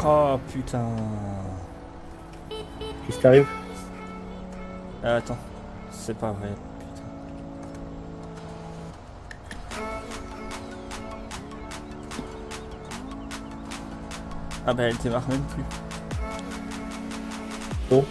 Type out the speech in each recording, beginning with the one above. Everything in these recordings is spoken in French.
Oh putain. Qu'est-ce qui t'arrive? Attends, c'est pas vrai. Putain. Ah bah elle démarre même plus. Oh.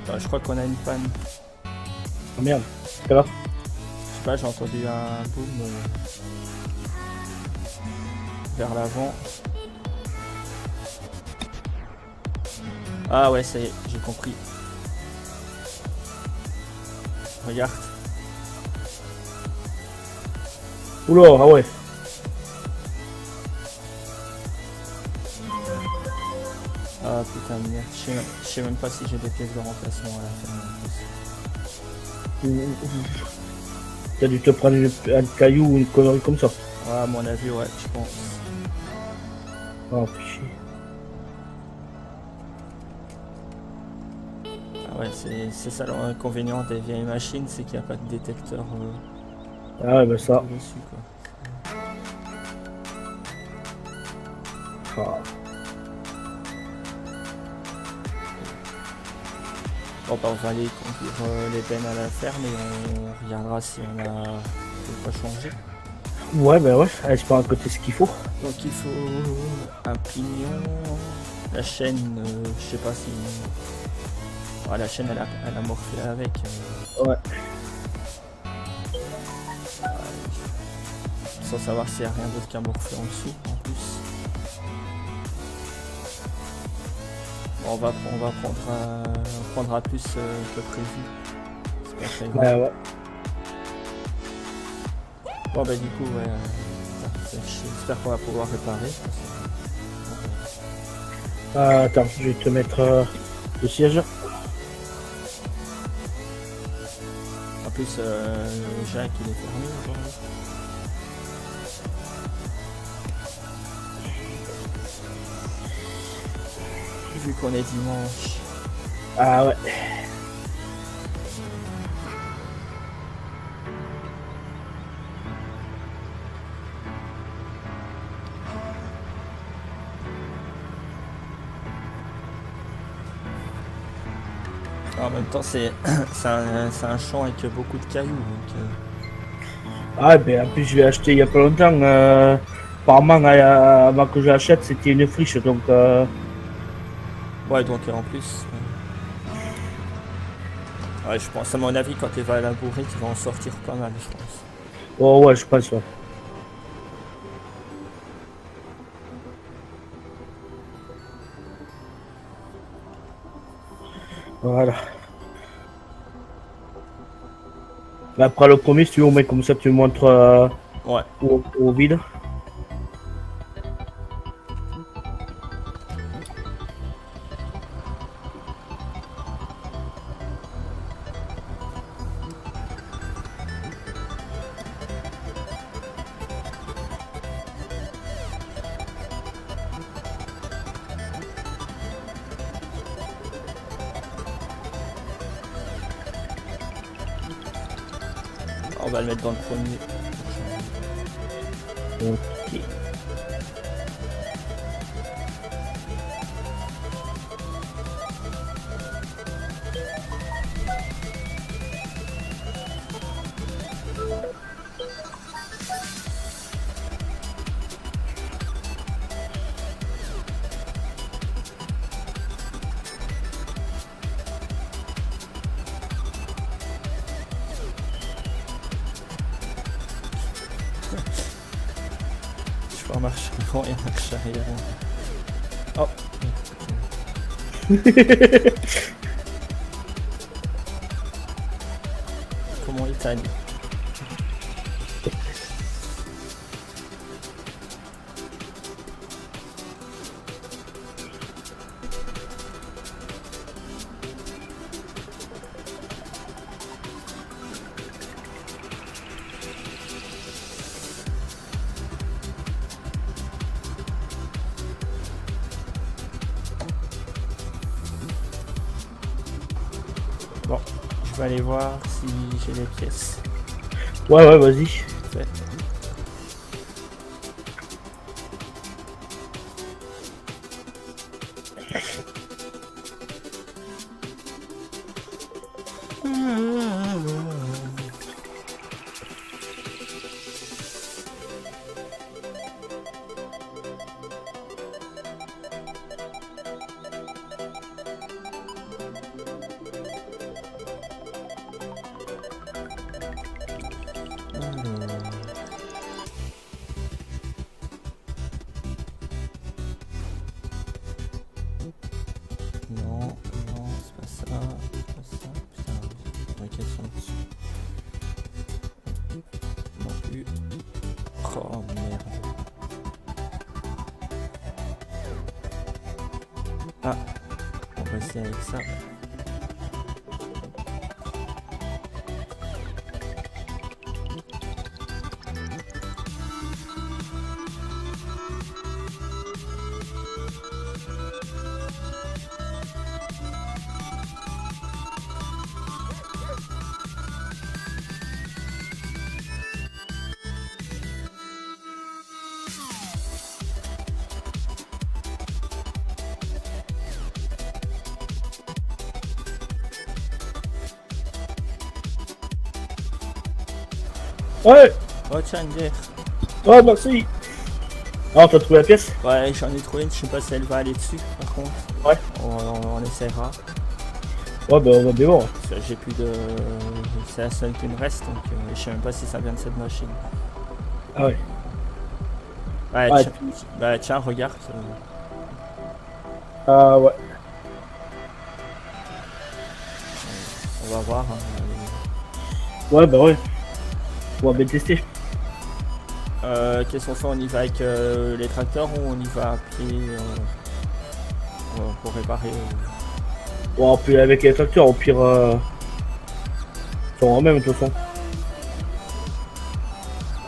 Bah, je crois qu'on a une panne. Oh merde. C'est là. Je sais pas, j'ai entendu un boom vers l'avant. Ah ouais, ça y est, j'ai compris. Regarde. Oula, ah ouais. Ah putain de merde, je sais même pas si j'ai des pièces de remplacement à la fin. T'as dû te prendre un caillou ou une connerie comme ça. Ouais, à mon avis, ouais, je pense. Oh, chier. Ah ouais, c'est ça l'inconvénient des vieilles machines, c'est qu'il n'y a pas de détecteur Ah ouais, bah ça. dessus, quoi. Ah. Bon bah on va aller conduire les bennes à la ferme et on regardera si on a de quoi changer. Ouais, bah ouais. Allez, je prends à côté ce qu'il faut. Donc il faut un pignon, la chaîne, je sais pas si... Ah, la chaîne elle a morflé avec. Ouais. Sans savoir s'il n'y a rien d'autre qu'un morflé en dessous en plus. Bon, on prendra plus que prévu. C'est pas très grave. Ouais, ouais. Bon bah du coup ouais, j'espère qu'on va pouvoir réparer. Attends, je vais te mettre le siège. En plus Jacques il est fermé aujourd'hui. Vu qu'on est dimanche. Ah ouais. En même temps c'est un champ avec beaucoup de cailloux donc Ah, ben en plus, je l'ai acheté il y a pas longtemps. Apparemment, avant que je l'achète, c'était une friche. Donc, ouais donc en plus. Ouais je pense à mon avis quand tu vas labourer tu vas en sortir pas mal je pense. oh ouais, je pense. Ouais. Voilà. Mais après le premier, si tu veux, on met comme ça, tu me montres Ouais. au vide. On va le mettre dans le premier. Ok. Je vois marche avant et marche arrière. Oh. Comment il tagne? vais aller voir si j'ai les pièces. Ouais, vas-y. Fait. Non, c'est pas ça. Putain, ouais, quels sont dessus? Non plus. Oh merde. Ah, on va essayer avec ça. Ouais. Oh tiens, une bière. Oh, merci. Ah, t'as trouvé la pièce? Ouais, j'en ai trouvé une, je sais pas si elle va aller dessus par contre. Ouais. On essaiera. Ouais, bah on va bien voir. Parce que j'ai plus de. C'est la seule qui me reste, donc je sais même pas si ça vient de cette machine. Ah ouais. Ouais, Ouais, tiens, bah tiens, regarde. Ah ouais. On va voir. Ouais, bah ouais. On va bien tester. Qu'est-ce qu'on fait? On y va avec les tracteurs ou on y va à pied pour réparer Bon, puis avec les tracteurs, au pire, ça en même de toute façon.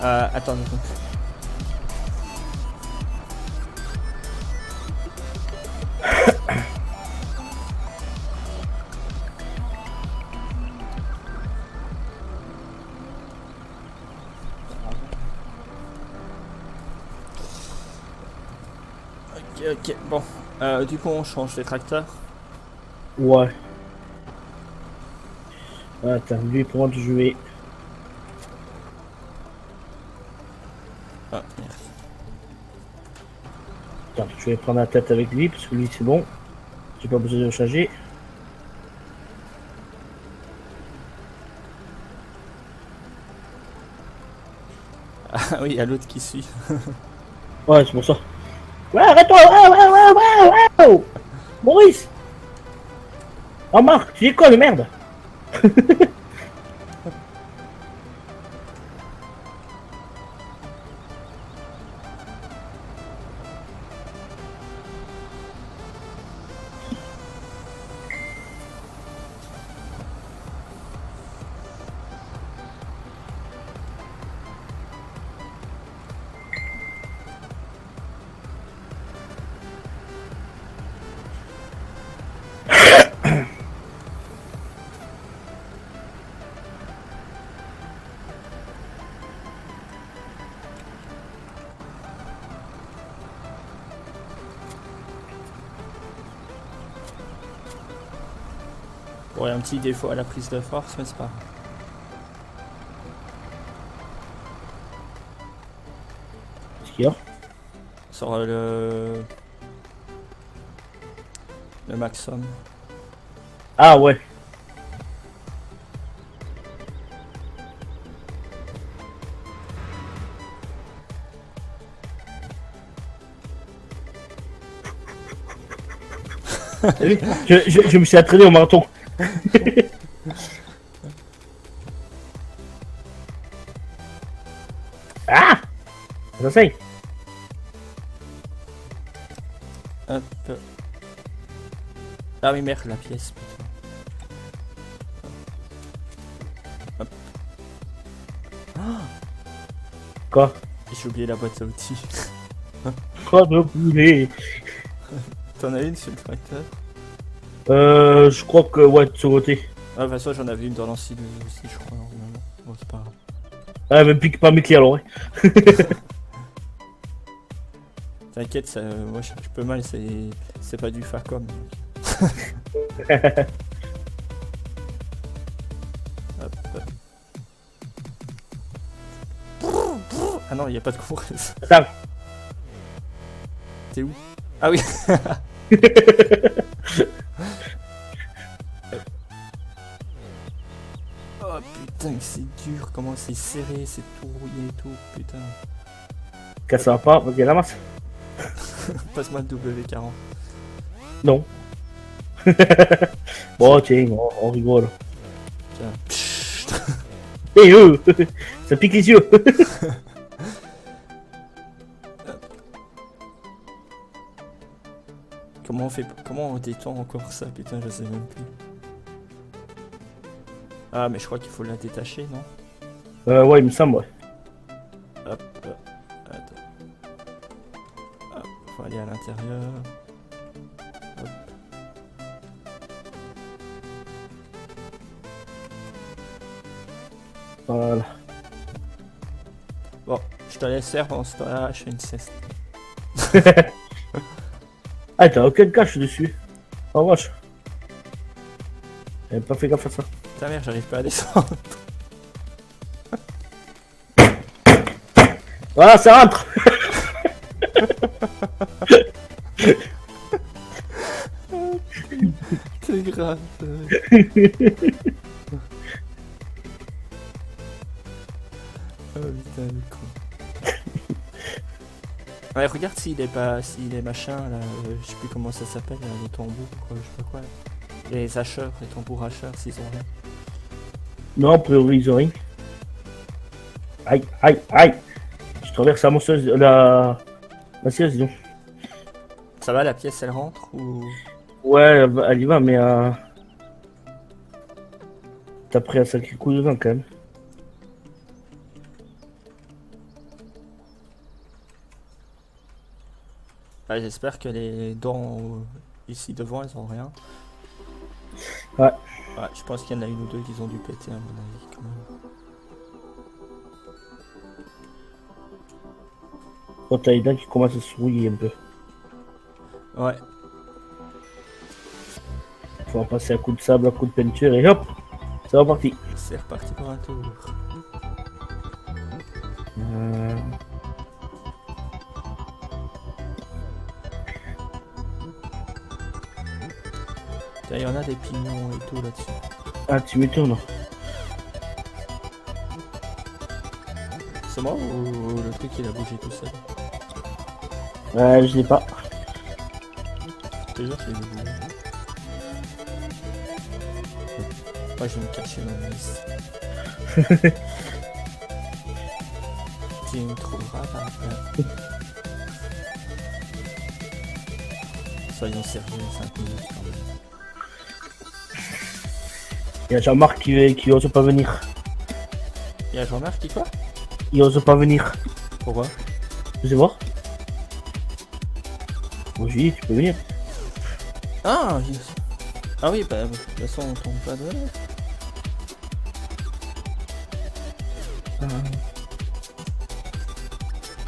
Attends une seconde. Ok, bon. Du coup, on change les tracteurs. Ouais. Attends, lui, pour moi, je vais. Ah, merde. Attends, je vais prendre la tête avec lui, parce que lui, c'est bon. J'ai pas besoin de le changer. Ah oui, il y a l'autre qui suit. Ouais, c'est pour ça. Ouais, arrête-toi! Ouais! Maurice! Oh, Marc, tu es quoi, de merde? Bon, il y a un petit défaut à la prise de force, mais c'est pas grave. Qu'est-ce qu'il y a? Sur le Maxon. Ah, ouais. je me suis entraîné au marathon. Ah! J'essaye. Hop. Ah oui, merde, la pièce, putain. Hop. Quoi? J'ai oublié la boîte à outils. Quoi de poulet? T'en as une sur le tracteur? Je crois que ouais, de ce côté. Ah, de toute façon, j'en avais une dans l'ancien aussi, je crois, normalement. Bon, c'est pas grave. Ah, me pique pas mes clés alors. Ouais. T'inquiète, ça, moi je suis un petit peu mal, c'est pas du Facom. Hop, hop. Ah non, il n'y a pas de compresse. Attends. T'es où? Ah oui. Oh putain, c'est dur, comment c'est serré, c'est tout rouillé et tout, putain. Casse pas, vas-y, ramasse. Passe-moi le W40. Non. Bon, tiens, on rigole. Tiens. Psst. Eh ça pique les yeux. Comment on fait, comment on détend encore ça, putain, je sais même plus. Ah, mais je crois qu'il faut la détacher, non? Ouais, il me semble, ouais. Hop, attends. Hop, faut aller à l'intérieur. Hop. Voilà. Bon, je te laisse faire pendant ce temps-là, je fais une sieste. Ah, t'as aucun cache dessus. Oh, vache. J'avais pas fait gaffe à ça. Ta mère, j'arrive pas à descendre. Voilà, ça rentre. C'est grave. Oh putain, le con. Ouais, regarde s'il est machin là, je sais plus comment ça s'appelle, les tambours, quoi, je sais pas quoi. Les hacheurs, les tambours hacheurs, s'ils ont rien. Non, a priori, ils ont rien. Aïe, aïe, aïe. Je traverse la monceuse, la siège, disons. Ça va, la pièce elle rentre ou... Ouais, elle y va, mais t'as pris un sacré coup de vent quand même. Bah, j'espère que les dents ici devant elles ont rien. Ouais. Ouais, je pense qu'il y en a une ou deux qui ont dû péter à mon avis quand même. Oh, t'as les dents qui commencent à se rouiller un peu. Ouais. Faut en passer un coup de sable, un coup de peinture et hop, c'est reparti. C'est reparti pour un tour. Tiens, il y en a des pignons et tout là-dessus. Ah, tu m'étonnes. C'est moi ou le truc il a bougé tout seul? Je l'ai pas. Je te jure, je l'ai bougé. Moi je vais me cacher dans la liste. Tu me trouveras là. Soyons sérieux, 5 minutes quand même. Il y a Jean-Marc qui ose pas venir. Il y a Jean-Marc qui quoi? Il ose pas venir. Pourquoi? Tu sais voir? Bon, j'ai dit, tu peux venir. Ah, ah oui, bah de toute façon on tombe pas de là.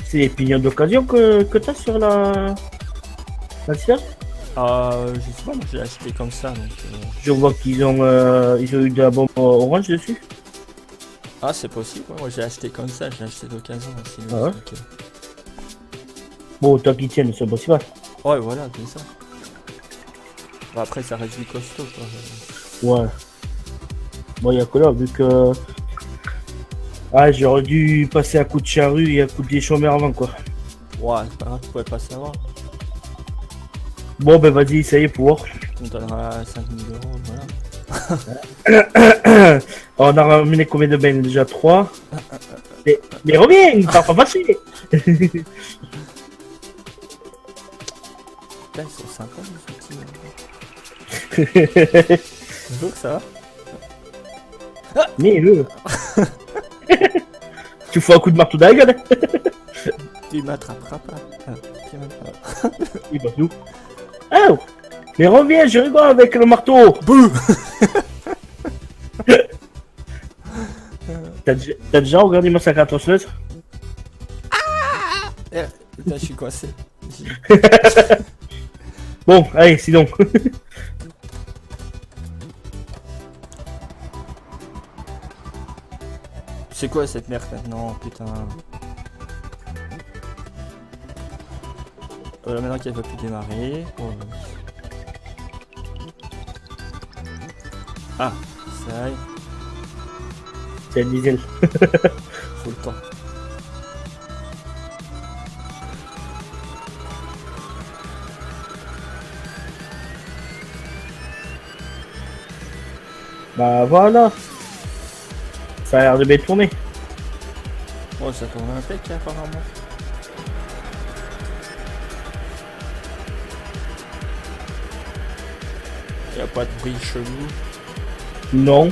C'est les pignons d'occasion que t'as sur la siège. Je sais pas, moi je l'ai acheté comme ça donc. Je vois qu'ils ont eu de la bombe orange dessus. Ah, c'est possible, moi je l'ai acheté comme ça, je l'ai acheté d'occasion aussi. Ah ouais? Donc, Bon, tant qu'ils tiennent, c'est possible. ouais, voilà, c'est ça. Bon, après, ça reste du costaud quoi. Ouais. Bon, il y a que là, vu que. Ah, j'aurais dû passer un coup de charrue et un coup de déchaummeur avant quoi. Ouais, c'est pas grave, tu pouvais pas savoir. Bon, ben vas-y, ça y est, pour voir. On donnera 5000 €, voilà. On a ramené combien de bennes déjà? 3. Mais reviens, t'as pas passé. Putain, ils sont sympas les outils. Bonjour, ça va? Mais tu fais un coup de marteau dans la gueule. Tu m'attraperas pas. Ah, tu m'attraperas. Il va nous. Oh, mais reviens, je rigole avec le marteau. Bouh. T'as déjà regardé Massacre à la tronçonneuse? Putain, je suis coincé. Bon, allez, sinon. C'est quoi cette merde maintenant, putain. Maintenant qu'elle va plus démarrer. Oh. Ah, ça y est, C'est un diesel. faut le temps. Bah voilà. Ça a l'air de bien tourner. Oh, ça tourne impec apparemment. Y'a pas de bruit chelou. Non.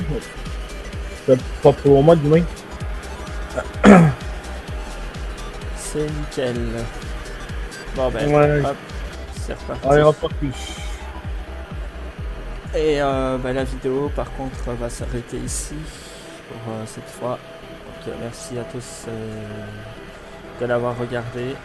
Pas pour moi, du moins. C'est nickel. Bon ben, Ouais. hop, c'est reparti. Allez, reparti. Et bah, la vidéo par contre va s'arrêter ici pour cette fois. Donc merci à tous de l'avoir regardé.